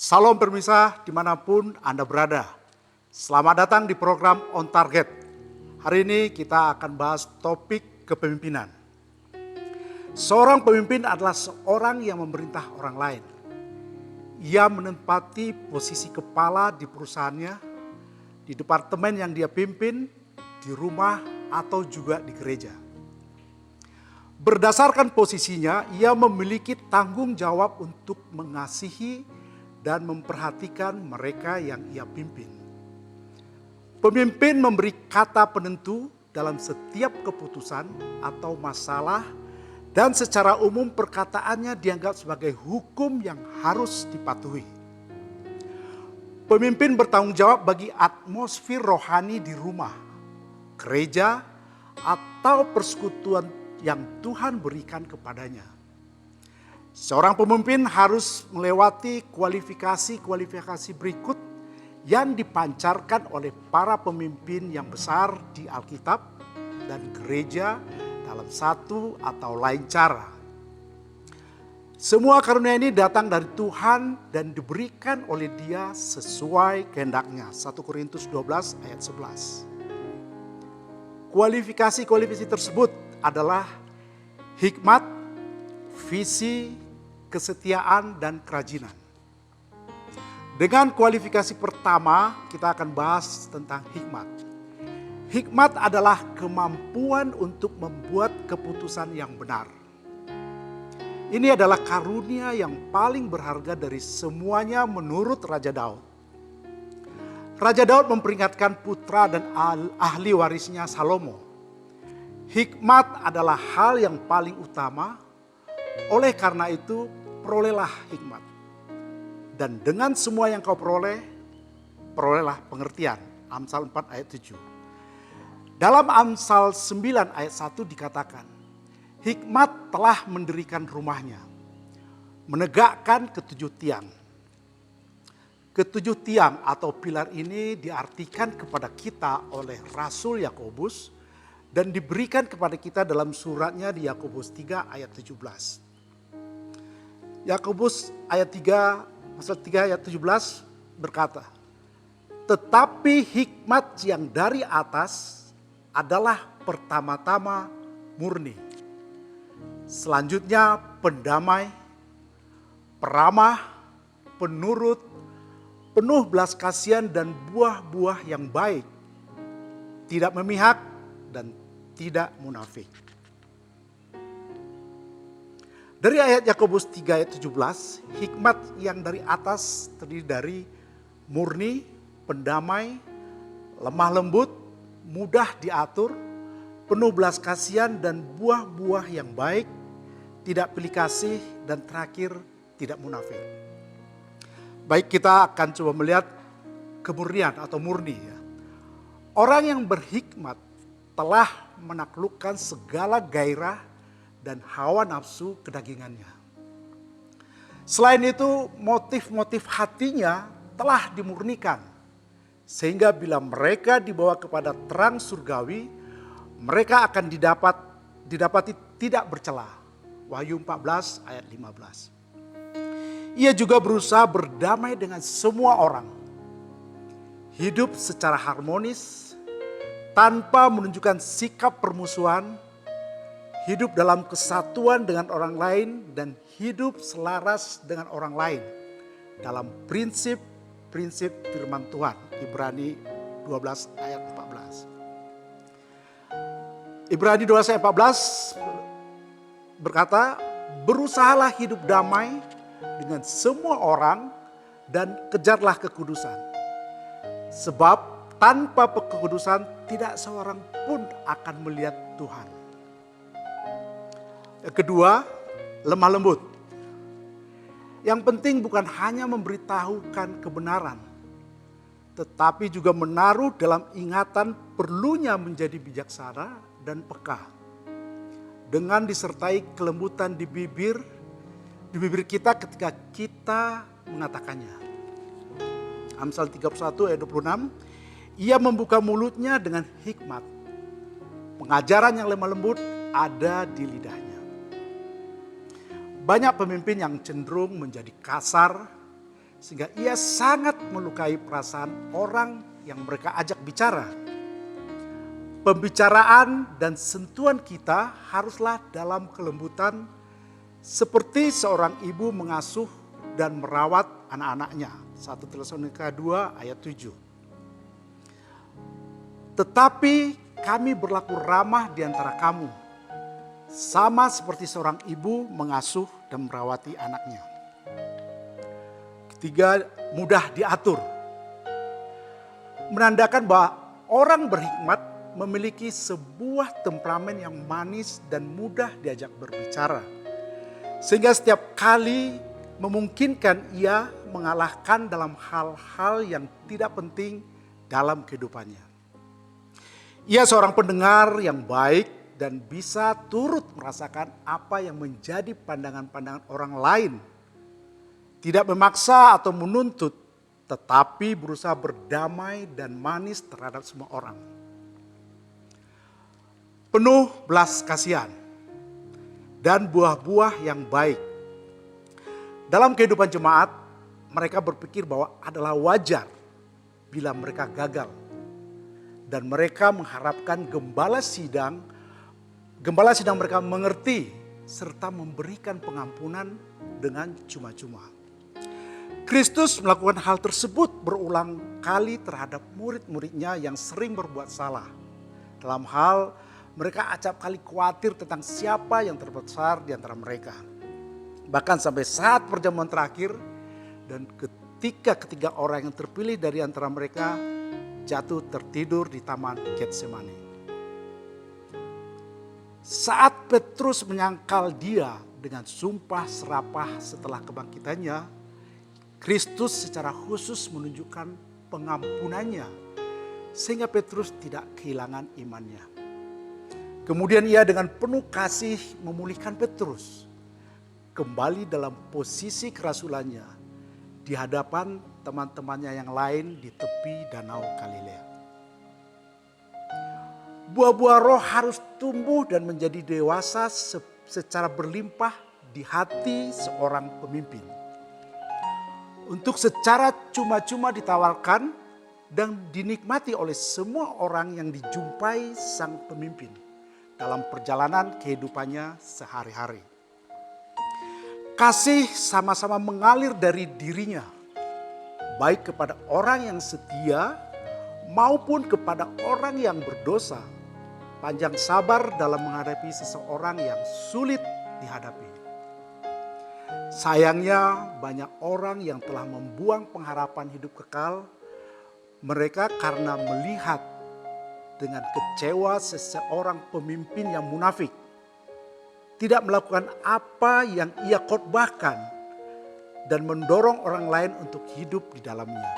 Salam pemirsa dimanapun Anda berada. Selamat datang di program On Target. Hari ini kita akan bahas topik kepemimpinan. Seorang pemimpin adalah seorang yang memerintah orang lain. Ia menempati posisi kepala di perusahaannya, di departemen yang dia pimpin, di rumah atau juga di gereja. Berdasarkan posisinya, ia memiliki tanggung jawab untuk mengasihi dan memperhatikan mereka yang ia pimpin. Pemimpin memberi kata penentu dalam setiap keputusan atau masalah, dan secara umum perkataannya dianggap sebagai hukum yang harus dipatuhi. Pemimpin bertanggung jawab bagi atmosfer rohani di rumah, gereja, atau persekutuan yang Tuhan berikan kepadanya. Seorang pemimpin harus melewati kualifikasi berikut yang dipancarkan oleh para pemimpin yang besar di Alkitab dan gereja dalam satu atau lain cara. Semua karunia ini datang dari Tuhan dan diberikan oleh Dia sesuai kehendaknya. 1 Korintus 12 ayat 11. Kualifikasi tersebut adalah hikmat, visi, kesetiaan, dan kerajinan. Dengan kualifikasi pertama, kita akan bahas tentang hikmat. Hikmat adalah kemampuan untuk membuat keputusan yang benar. Ini adalah karunia yang paling berharga dari semuanya menurut Raja Daud. Raja Daud memperingatkan putra dan ahli warisnya Salomo. Hikmat adalah hal yang paling utama, oleh karena itu perolehlah hikmat. Dan dengan semua yang kau perolehlah pengertian. Amsal 4 ayat 7. Dalam Amsal 9 ayat 1 dikatakan, hikmat telah mendirikan rumahnya, menegakkan ketujuh tiang. Ketujuh tiang atau pilar ini diartikan kepada kita oleh Rasul Yakobus dan diberikan kepada kita dalam suratnya di Yakobus 3 ayat 17. Yakobus ayat 3, pasal 3 ayat 17 berkata, tetapi hikmat yang dari atas adalah pertama-tama murni. Selanjutnya pendamai, peramah, penurut, penuh belas kasihan dan buah-buah yang baik, tidak memihak dan tidak munafik. Dari ayat Yakobus 3 ayat 17, hikmat yang dari atas terdiri dari murni, pendamai, lemah lembut, mudah diatur, penuh belas kasihan dan buah-buah yang baik, tidak pilih kasih, dan terakhir tidak munafik. Baik, kita akan coba melihat kemurnian atau murni. Orang yang berhikmat telah menaklukkan segala gairah dan hawa nafsu kedagingannya. Selain itu, motif-motif hatinya telah dimurnikan, sehingga bila mereka dibawa kepada terang surgawi, mereka akan didapati tidak bercela. Wahyu 14 ayat 15. Ia juga berusaha berdamai dengan semua orang, hidup secara harmonis, tanpa menunjukkan sikap permusuhan, hidup dalam kesatuan dengan orang lain, dan hidup selaras dengan orang lain dalam prinsip-prinsip firman Tuhan. Ibrani 12 ayat 14. Ibrani 12 ayat 14 berkata, berusahalah hidup damai dengan semua orang dan kejarlah kekudusan. Sebab tanpa kekudusan tidak seorang pun akan melihat Tuhan. Yang kedua, lemah lembut. Yang penting bukan hanya memberitahukan kebenaran, tetapi juga menaruh dalam ingatan perlunya menjadi bijaksana dan peka. Dengan disertai kelembutan di bibir kita ketika kita mengatakannya. Amsal 31 ayat 26. Ia membuka mulutnya dengan hikmat. Pengajaran yang lemah lembut ada di lidahnya. Banyak pemimpin yang cenderung menjadi kasar sehingga ia sangat melukai perasaan orang yang mereka ajak bicara. Pembicaraan dan sentuhan kita haruslah dalam kelembutan, seperti seorang ibu mengasuh dan merawat anak-anaknya. 1 Tesalonika 2 ayat 7. Tetapi kami berlaku ramah di antara kamu, sama seperti seorang ibu mengasuh dan merawati anaknya. Ketiga, mudah diatur. Menandakan bahwa orang berhikmat memiliki sebuah temperamen yang manis dan mudah diajak berbicara. Sehingga setiap kali memungkinkan ia mengalahkan dalam hal-hal yang tidak penting dalam kehidupannya. Ia seorang pendengar yang baik dan bisa turut merasakan apa yang menjadi pandangan-pandangan orang lain. Tidak memaksa atau menuntut, tetapi berusaha berdamai dan manis terhadap semua orang. Penuh belas kasihan dan buah-buah yang baik. Dalam kehidupan jemaat, mereka berpikir bahwa adalah wajar bila mereka gagal. Dan mereka mengharapkan gembala sidang mereka mengerti serta memberikan pengampunan dengan cuma-cuma. Kristus melakukan hal tersebut berulang kali terhadap murid-muridnya yang sering berbuat salah. Dalam hal mereka acap kali khawatir tentang siapa yang terbesar di antara mereka. Bahkan sampai saat perjamuan terakhir dan ketika ketiga orang yang terpilih dari antara mereka jatuh tertidur di taman Getsemani. Saat Petrus menyangkal dia dengan sumpah serapah setelah kebangkitannya, Kristus secara khusus menunjukkan pengampunannya sehingga Petrus tidak kehilangan imannya. Kemudian ia dengan penuh kasih memulihkan Petrus kembali dalam posisi kerasulannya di hadapan teman-temannya yang lain di tepi Danau Galilea. Buah-buah roh harus tumbuh dan menjadi dewasa secara berlimpah di hati seorang pemimpin. Untuk secara cuma-cuma ditawarkan dan dinikmati oleh semua orang yang dijumpai sang pemimpin dalam perjalanan kehidupannya sehari-hari. Kasih sama-sama mengalir dari dirinya, baik kepada orang yang setia maupun kepada orang yang berdosa. Panjang sabar dalam menghadapi seseorang yang sulit dihadapi. Sayangnya banyak orang yang telah membuang pengharapan hidup kekal mereka karena melihat dengan kecewa seseorang pemimpin yang munafik. Tidak melakukan apa yang ia khotbahkan dan mendorong orang lain untuk hidup di dalamnya.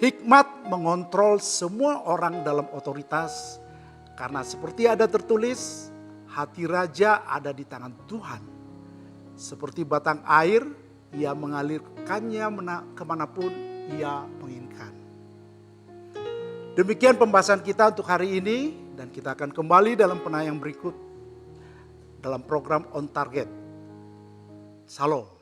Hikmat mengontrol semua orang dalam otoritas karena seperti ada tertulis, hati raja ada di tangan Tuhan. Seperti batang air, ia mengalirkannya kemanapun ia menginginkan. Demikian pembahasan kita untuk hari ini dan kita akan kembali dalam penayang berikut dalam program On Target. Salam.